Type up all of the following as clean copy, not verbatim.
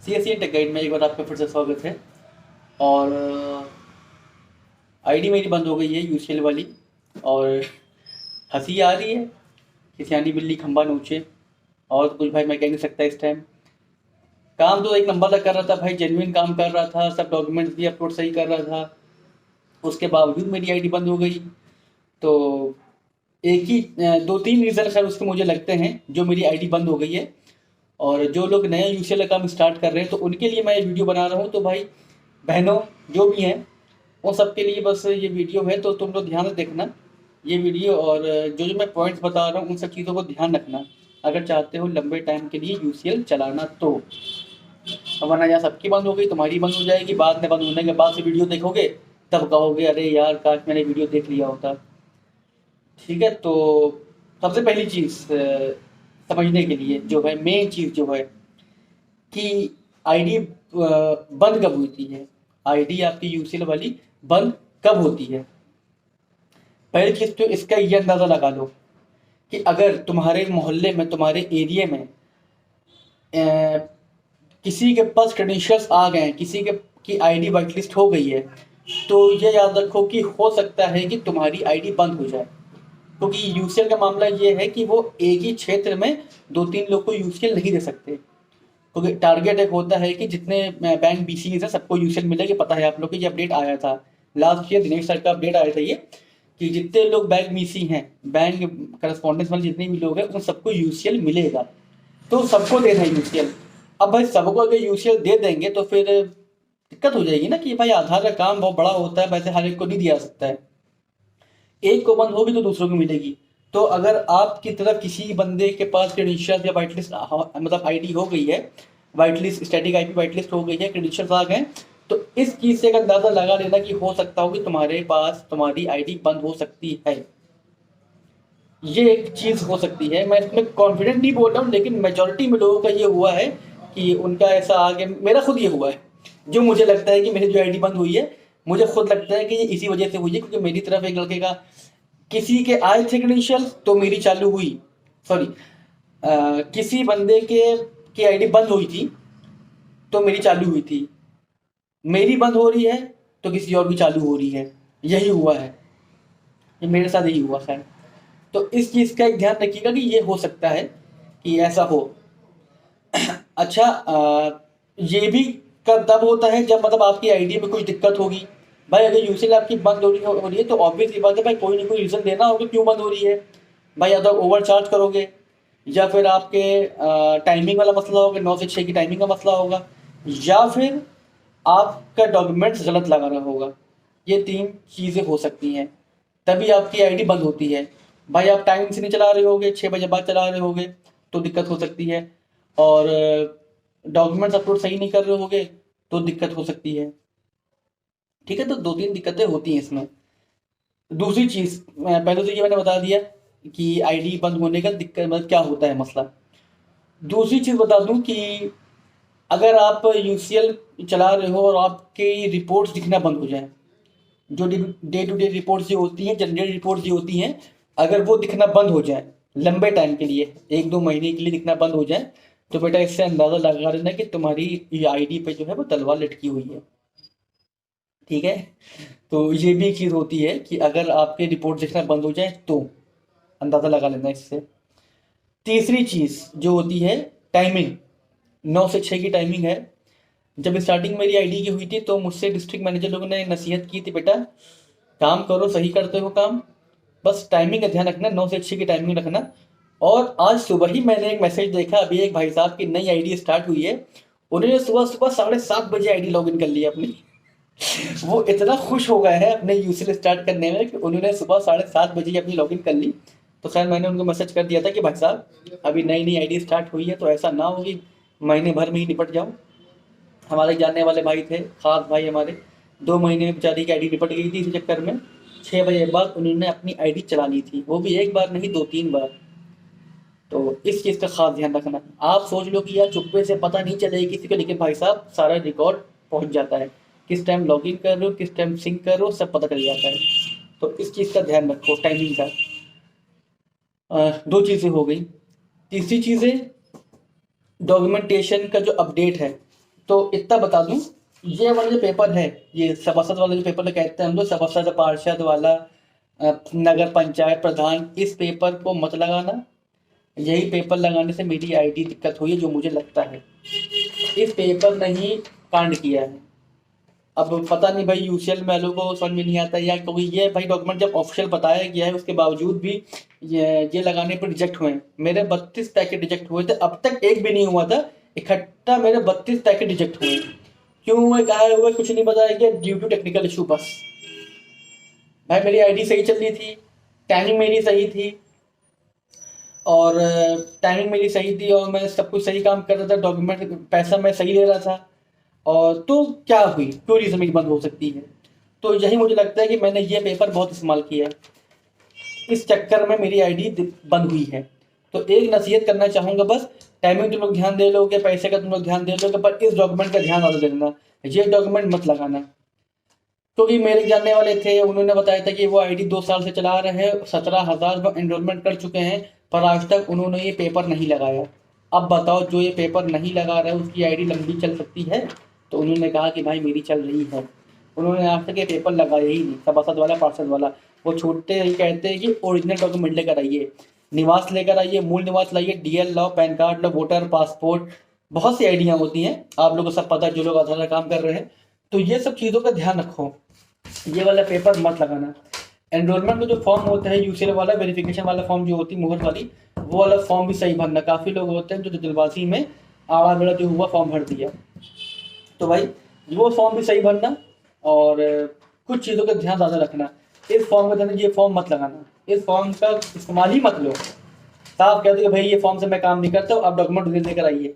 CSE take guide में एक बार आपका फिर से स्वागत है। और आईडी मेरी बंद हो गई है यूसीएल वाली। और हंसी आ रही है कि सियानी बिल्ली खंबा नोचे। और तो कुछ भाई मैं कह नहीं सकता इस टाइम। काम तो एक नंबर तक कर रहा था भाई, जेन्युइन काम कर रहा था, सब डॉक्यूमेंट्स भी अपलोड सही कर रहा था। उसके बावजूद मेरी आईडी बंद हो गई। तो एक ही दो तीन रीज़न खैर उसके मुझे लगते हैं जो मेरी आईडी बंद हो गई है। और जो लोग नया यूसीएल का काम स्टार्ट कर रहे हैं तो उनके लिए मैं ये वीडियो बना रहा हूँ। तो भाई बहनों जो भी हैं उन सबके लिए बस ये वीडियो है, तो तुम लोग ध्यान से देखना ये वीडियो। और जो जो मैं पॉइंट्स बता रहा हूँ उन सब चीज़ों को ध्यान रखना अगर चाहते हो लंबे टाइम के लिए यूसीएल चलाना तो। वरना यहाँ सबकी बंद हो गई, तुम्हारी बंद हो जाएगी, बाद में बंद होने के बाद से वीडियो देखोगे तब कहोगे अरे यार काश मैंने वीडियो देख लिया होता। ठीक है, तो सबसे पहली चीज़ समझने के लिए जो है, मेन चीज़ जो है कि आईडी बंद कब होती है। आईडी आपकी यूसीएल वाली बंद कब होती है। पहली चीज़ तो इसका ये अंदाज़ा लगा लो कि अगर तुम्हारे मोहल्ले में, तुम्हारे एरिया में किसी के पास क्रेडेंशियल्स आ गए हैं, किसी के की आईडी वाइट लिस्ट हो गई है, तो ये याद रखो कि हो सकता है कि तुम्हारी आईडी बंद हो जाए। क्योंकि यूसीएल का मामला ये है कि वो एक ही क्षेत्र में दो तीन लोग को यूसीएल नहीं दे सकते। क्योंकि टारगेट एक होता है कि जितने बैंक बीसीज है सबको यूसीएल मिलेगी। पता है आप लोग को ये अपडेट आया था लास्ट ईयर, दिनेश सर का अपडेट आया था ये कि जितने लोग बैंक बीसी हैं, बैंक करस्पॉन्डेंस वाले जितने भी लोग हैं उन सबको यूसीएल मिलेगा। तो सबको देना है यूसीएल। अब भाई सबको अगर यूसीएल दे देंगे तो फिर दिक्कत हो जाएगी ना कि भाई आधार का काम बहुत बड़ा होता है, वैसे हर एक को नहीं दिया सकता है। एक को बंद होगी तो दूसरों को मिलेगी। तो अगर आपकी तरफ किसी बंदे के पास क्रेडेंशियल्स या वाइट लिस्ट मतलब आईडी हो गई है, white list static IP white list हो गई है, क्रेडेंशियल्स आ गए, तो इस चीज़ से एक अंदाज़ा लगा लेना कि हो सकता हो कि तुम्हारे पास तुम्हारी आईडी बंद हो सकती है। ये एक चीज़ हो सकती है। मैं इसमें कॉन्फिडेंट नहीं बोल रहा हूँ, लेकिन मेजोरिटी में लोगों का ये हुआ है कि उनका ऐसा आगे, मेरा खुद ये हुआ है। जो मुझे लगता है कि मेरी जो आईडी बंद हुई है, मुझे खुद लगता है कि ये इसी वजह से हुई है क्योंकि मेरी तरफ एक लड़के का किसी के आए थे क्रेडेंशियल तो मेरी चालू हुई। सॉरी, किसी बंदे के की आईडी बंद हुई थी तो मेरी चालू हुई थी। मेरी बंद हो रही है तो किसी और की चालू हो रही है। यही हुआ है, ये मेरे साथ यही हुआ। खैर, तो इस चीज़ का एक ध्यान रखिएगा कि ये हो सकता है कि ऐसा हो। अच्छा, ये भी कब तब होता है जब मतलब आपकी आईडी में कुछ दिक्कत होगी। भाई अगर यूसीएल आपकी बंद हो रही है तो ऑब्वियस ये बात है भाई, कोई ना कोई रीज़न देना होगा क्यों बंद हो रही है। भाई या तो ओवर चार्ज करोगे, या फिर आपके टाइमिंग वाला मसला होगा, 9 से 6 की टाइमिंग का मसला होगा, या फिर आपका डॉक्यूमेंट्स गलत लगा रहा होगा। ये तीन चीज़ें हो सकती हैं, तभी आपकी आईडी बंद होती है। भाई आप टाइम से नहीं चला रहे होगे, 6 बजे बाद चला रहे होगे तो दिक्कत हो सकती है। और डॉक्यूमेंट्स अपलोड सही नहीं कर रहे होगे तो दिक्कत हो सकती है। ठीक है, तो दो तीन दिक्कतें होती हैं इसमें। दूसरी चीज़, पहले तो ये मैंने बता दिया कि आईडी बंद होने का दिक्कत मतलब क्या होता है मसला। दूसरी चीज़ बता दूं कि अगर आप यूसीएल चला रहे हो और आपकी रिपोर्ट्स दिखना बंद हो जाए, जो डे टू डे रिपोर्ट्स जो होती हैं, जनरल रिपोर्ट्स जो होती हैं, अगर वो दिखना बंद हो जाए लंबे टाइम के लिए, 1-2 महीने के लिए दिखना बंद हो जाए, तो बेटा इससे अंदाज़ा लगा लेना कि तुम्हारी ये आईडी पे जो है वो तलवार लटकी हुई है। ठीक है, तो ये भी एक चीज़ होती है कि अगर आपके रिपोर्ट दिखना बंद हो जाए तो अंदाज़ा लगा लेना इससे। तीसरी चीज़ जो होती है टाइमिंग, 9 से 6 की टाइमिंग है। जब स्टार्टिंग मेरी आईडी की हुई थी तो मुझसे डिस्ट्रिक्ट मैनेजर लोगों ने नसीहत की थी, बेटा काम करो, सही करते हो काम, बस टाइमिंग का ध्यान रखना, 9 से 6 की टाइमिंग रखना। और आज सुबह ही मैंने एक मैसेज देखा, अभी एक भाई साहब की नई आईडी स्टार्ट हुई है, उन्होंने सुबह सुबह 7:30 बजे आईडी लॉगिन कर ली अपनी। वो इतना खुश हो गए हैं अपने यूसीएल स्टार्ट करने में कि उन्होंने सुबह 7:30 बजे ही अपनी लॉगिन कर ली। तो खैर मैंने उनको मैसेज कर दिया था कि भाई साहब अभी नई नई आईडी स्टार्ट हुई है तो ऐसा ना हो कि महीने भर में ही निपट जाओ। हमारे जानने वाले भाई थे, खास भाई हमारे, 2 महीने में बेचारी की आईडी निपट गई थी इसी चक्कर में। 6 बजे के बाद उन्होंने अपनी आईडी चला ली थी, वो भी एक बार नहीं 2-3 बार। तो इस चीज़ का खास ध्यान रखना। आप सोच लो कि यार चुप्पे से पता नहीं चलेगी किसी को, लेकिन भाई साहब सारा रिकॉर्ड पहुंच जाता है, किस टाइम लॉगिन कर रहे हो, किस टाइम सिंक कर रहे हो, सब पता चल जाता है। तो इस चीज़ का ध्यान रखो, टाइमिंग का। दो चीज़ें हो गई। तीसरी चीज़ है डॉक्यूमेंटेशन का जो अपडेट है। तो इतना बता दूं, ये वाला जो पेपर है, ये सभासद वाला जो पेपर कहते हैं हम लोग, सभासद पार्षद वाला, नगर पंचायत प्रधान, इस पेपर को मत लगाना। यही पेपर लगाने से मेरी आईडी दिक्कत हुई है, जो मुझे लगता है इस पेपर ने ही कांड किया है। अब पता नहीं भाई यूसीएल वालों को समझ में नहीं आता, या क्योंकि ये भाई डॉक्यूमेंट जब ऑफिशियल बताया गया है उसके बावजूद भी ये लगाने पर रिजेक्ट हुए हैं। मेरे 32 पैकेट रिजेक्ट हुए थे, अब तक एक भी नहीं हुआ था, इकट्ठा मेरे 32 पैकेट रिजेक्ट हुए। क्यों हुए, कहा हुआ, कुछ नहीं बताया गया, ड्यू टू टेक्निकल इशू बस। भाई मेरी आईडी सही चल रही थी, टाइमिंग मेरी सही थी, और टाइमिंग मेरी सही थी, और मैं सब कुछ सही काम कर रहा था, डॉक्यूमेंट पैसा मैं सही ले रहा था, और तो क्या हुई, क्यों रीजन मेरी बंद हो सकती है। तो यही मुझे लगता है कि मैंने ये पेपर बहुत इस्तेमाल किया है, इस चक्कर में मेरी आईडी बंद हुई है। तो एक नसीहत करना चाहूँगा बस, टाइमिंग तुम लोग ध्यान दे लोगे, पैसे का तुम लोग ध्यान दे लोगे, पर इस डॉक्यूमेंट का ध्यान ज़्यादा देना, ये डॉक्यूमेंट मत लगाना। क्योंकि मेरे जानने वाले थे, उन्होंने बताया था कि वो आईडी 2 साल से चला रहे हैं, 17,000 वो एनरोलमेंट कर चुके हैं, पर आज तक उन्होंने ये पेपर नहीं लगाया। अब बताओ, जो ये पेपर नहीं लगा रहा है उसकी आईडी लंबी चल सकती है? तो उन्होंने कहा कि भाई मेरी चल रही है। उन्होंने आज तक ये पेपर लगाया ही नहीं, सभासद वाला पार्षद वाला। वो छोटे ही कहते हैं कि ओरिजिनल डॉक्यूमेंट लेकर आइए, निवास लेकर आइए, मूल निवास लाइए, डीएल लाओ, पैन कार्ड लो, वोटर, पासपोर्ट, बहुत सी आईडियाँ होती हैं, आप लोगों को सब पता है जो लोग आधार का काम कर रहे हैं। तो ये सब चीज़ों का ध्यान रखो, ये वाला पेपर मत लगाना। एनरोलमेंट का जो फॉर्म होता है यूसीएल वाला, वेरिफिकेशन वाला फॉर्म जो होती है मुहर वाली, वो वाला फॉर्म भी सही भरना। काफ़ी लोग होते हैं जो जल्दबाजी में आड़ा बेड़ा जो हुआ फॉर्म भर दिया। तो भाई वो फॉर्म भी सही भरना, और कुछ चीज़ों का ध्यान ज़्यादा रखना। इस फॉर्म का ध्यान, ये फॉर्म मत लगाना, इस फॉर्म का इस्तेमाल ही मत लो। साफ कह दो कि भाई ये फॉर्म से मैं काम नहीं करता हूँ, आप डॉक्यूमेंट लेकर आइए।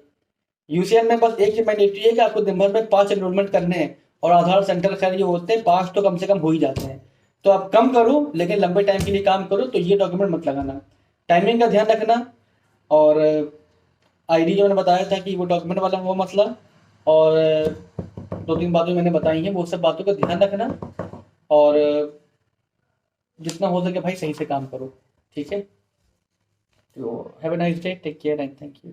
यूसीएल में बस एक चीज मैंडेटरी है कि आपको दिन भर में 5 एनरोलमेंट करने हैं, और आधार सेंटर खैर ये होते हैं 5 तो कम से कम हो ही जाते हैं। तो आप कम करो लेकिन लंबे टाइम के लिए काम करो, तो ये डॉक्यूमेंट मत लगाना। टाइमिंग का ध्यान रखना, और आईडी जो मैंने बताया था कि वो डॉक्यूमेंट वाला वो मसला, और 2-3 बातें मैंने बताई हैं, वो सब बातों का ध्यान रखना, और जितना हो सके भाई सही से काम करो, ठीक है। तो have a nice day, take care and thank you.